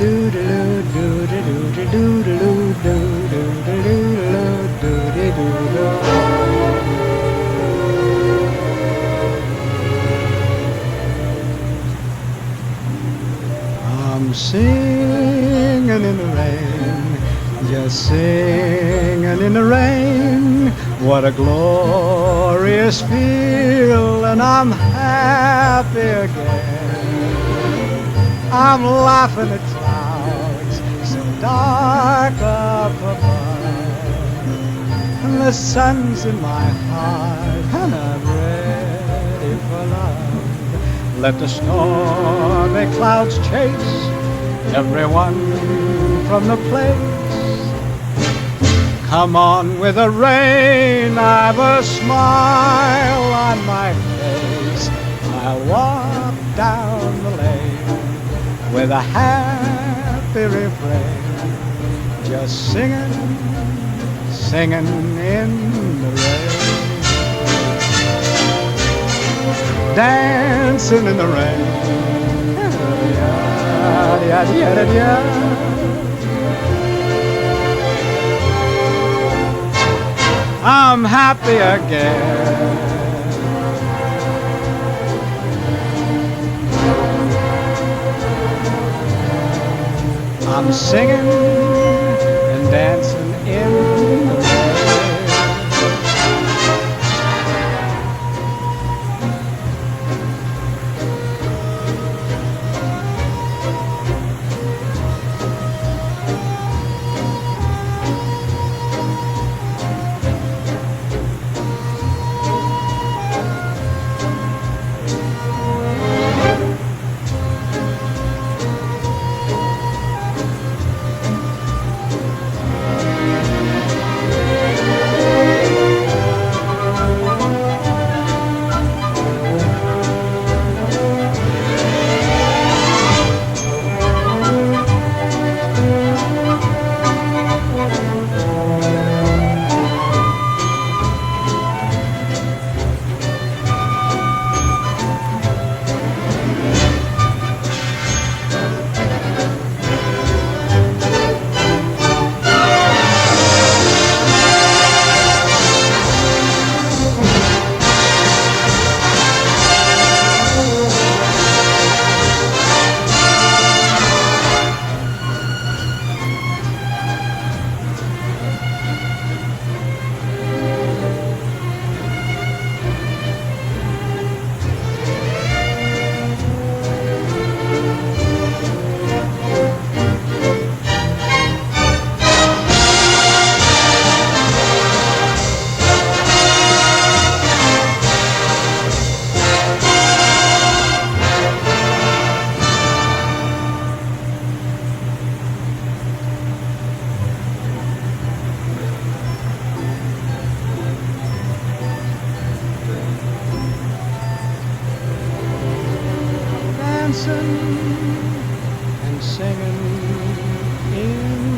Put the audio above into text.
I'm singing in the rain, just singing in the rain. What a glorious feeling, I'm happy again. I'm laughing at clouds so dark up above, and the sun's in my heart, and I'm ready for love. Let the stormy clouds chase everyone from the place. Come on with the rain, I've a smile on my face. I'll walk down the lane with a happy refrain, just singing, singing in the rain, dancing in the rain. I'm happy again. I'm singing and dancing in the rain. Dancing and singing in